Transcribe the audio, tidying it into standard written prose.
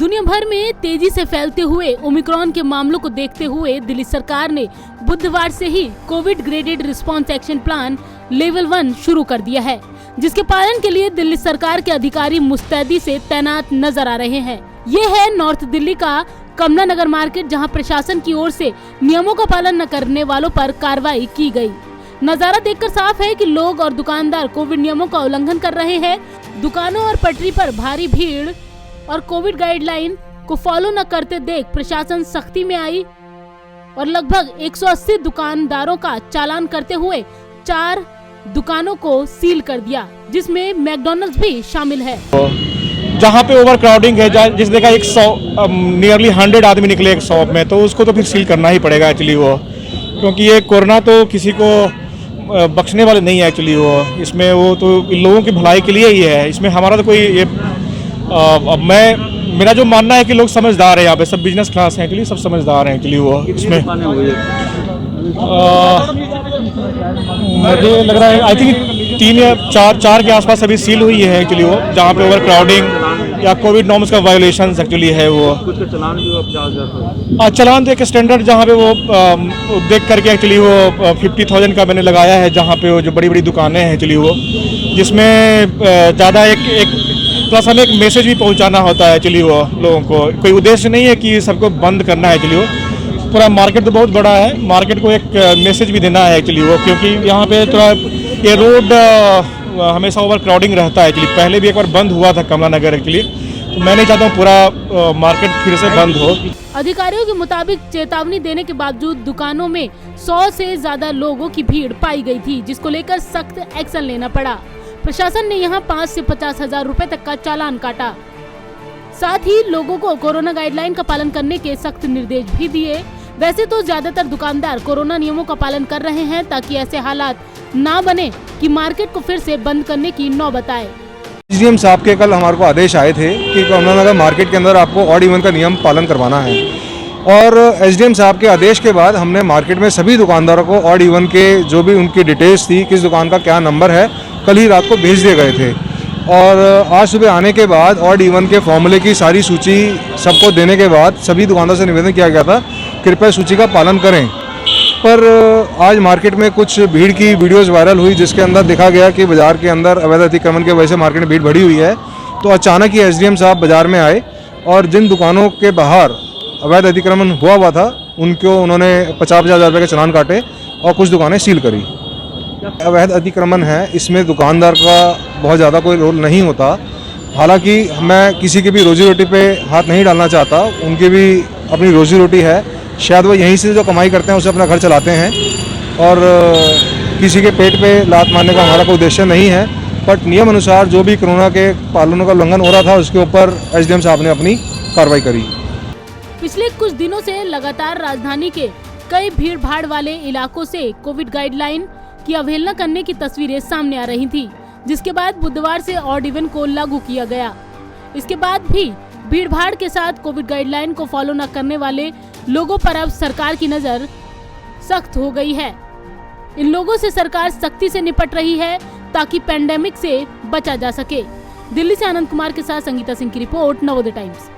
दुनिया भर में तेजी से फैलते हुए ओमिक्रॉन के मामलों को देखते हुए दिल्ली सरकार ने बुधवार से ही Covid graded response action plan level 1 शुरू कर दिया है, जिसके पालन के लिए दिल्ली सरकार के अधिकारी मुस्तैदी से तैनात नजर आ रहे हैं। ये है नॉर्थ दिल्ली का कमला नगर मार्केट, जहां प्रशासन की ओर से नियमों का पालन न करने वालों पर कार्रवाई की गई। नजारा देखकर साफ है कि लोग और दुकानदार कोविड नियमों का उल्लंघन कर रहे हैं। दुकानों और पटरी पर भारी भीड़ और कोविड गाइडलाइन को फॉलो न करते देख प्रशासन सख्ती में आई और लगभग 180 दुकानदारों का चालान करते हुए 4 दुकानों को सील कर दिया, जिसमें मैकडॉनल्ड्स भी शामिल है। जहाँ पे ओवर क्राउडिंग है, जिस जगह 100 नियरली 100 आदमी निकले एक शॉप में, तो उसको तो फिर सील करना ही पड़ेगा एक्चुअली वो, क्योंकि ये कोरोना तो किसी को बख्शने वाले नहीं है एक्चुअली वो। इसमें वो तो लोगों की भलाई के लिए ही है, इसमें हमारा तो कोई ये मेरा जो मानना है कि लोग समझदार हैं, यहाँ पे सब बिजनेस क्लास हैं एक्चुअली, सब समझदार हैं एक्चुअली वो। इसमें मुझे लग रहा है आई थिंक 3 या 4 के आसपास अभी सील हुई है एक्चुअली वो, जहाँ पे ओवर क्राउडिंग या कोविड नॉर्म्स का वायोलेशन एक्चुअली है वो। कुछ का चालान भी चालान तो एक स्टैंडर्ड जहाँ पे वो देख करके एक्चुअली वो 50,000 का मैंने लगाया है, जहाँ पे वो जो बड़ी बड़ी दुकानें हैं एक्चुअली वो, जिसमें ज़्यादा एक प्लस हमें एक मैसेज भी पहुँचाना होता है एक्चुअली वो लोगों को। कोई उद्देश्य नहीं है कि सबको बंद करना है एक्चुअली वो। पूरा मार्केट तो बहुत बड़ा है, मार्केट को एक मैसेज भी देना है एक्चुअली वो, क्योंकि यहाँ पे थोड़ा ये रोड हमेशा ओवर क्राउडिंग रहता है एक्चुअली। पहले भी एक बार बंद हुआ था कमला नगर एक्चुअली, तो मैं नहीं चाहता हूँ पूरा मार्केट फिर से बंद हो। अधिकारियों के मुताबिक चेतावनी देने के बावजूद दुकानों में 100 से ज्यादा लोगों की भीड़ पाई गई थी, जिसको लेकर सख्त एक्शन लेना पड़ा। प्रशासन ने यहाँ 5 से 50 हजार रुपए तक का चालान काटा। साथ ही लोगों को कोरोना गाइडलाइन का पालन करने के सख्त निर्देश भी दिए। वैसे तो ज्यादातर दुकानदार कोरोना नियमों का पालन कर रहे हैं, ताकि ऐसे हालात ना बने कि मार्केट को फिर से बंद करने की नौबत आए। एसडीएम साहब के कल हमारे को आदेश आए थे कि कमला नगर मार्केट के अंदर आपको ऑड इवन का नियम पालन करवाना है, और एसडीएम साहब के आदेश के बाद हमने मार्केट में सभी दुकानदारों को ऑड इवन के जो भी उनकी डिटेल्स थी, किस दुकान का क्या नंबर है, कल ही रात को भेज दिए गए थे। और आज सुबह आने के बाद ऑड इवन के फॉर्मूले की सारी सूची सबको देने के बाद सभी दुकानदारों से निवेदन किया गया था कृपया सूची का पालन करें। पर आज मार्केट में कुछ भीड़ की वीडियोस वायरल हुई, जिसके अंदर देखा गया कि बाज़ार के अंदर अवैध अतिक्रमण की वजह से मार्केट में भीड़ बढ़ी हुई है। तो अचानक ही एसडीएम साहब बाज़ार में आए और जिन दुकानों के बाहर अवैध अतिक्रमण हुआ था उनको उन्होंने 50,000 रुपये के चालान काटे और कुछ दुकानें सील करी। अवैध अतिक्रमण है, इसमें दुकानदार का बहुत ज़्यादा कोई रोल नहीं होता। हालांकि मैं किसी की भी रोजी रोटी पे हाथ नहीं डालना चाहता, उनकी भी अपनी रोजी रोटी है, शायद वो यहीं से जो कमाई करते हैं उसे अपना घर चलाते हैं, और किसी के पेट पे लात मारने का हमारा कोई उद्देश्य नहीं है। बट नियम अनुसार जो भी कोरोना के पालनों का उल्लंघन हो रहा था उसके ऊपर एसडीएम साहब ने अपनी कार्रवाई करी। पिछले कुछ दिनों से लगातार राजधानी के कई भीड़ भाड़ वाले इलाकों से कोविड गाइडलाइन की अवहेलना करने की तस्वीरें सामने आ रही थी, जिसके बाद बुधवार से ऑड इवन को लागू किया गया। इसके बाद भी भीड़ भाड़ के साथ कोविड गाइडलाइन को फॉलो न करने वाले लोगों पर अब सरकार की नजर सख्त हो गई है। इन लोगों से सरकार सख्ती से निपट रही है ताकि पेंडेमिक से बचा जा सके। दिल्ली से आनंद कुमार के साथ संगीता सिंह की रिपोर्ट, नवोदय टाइम्स।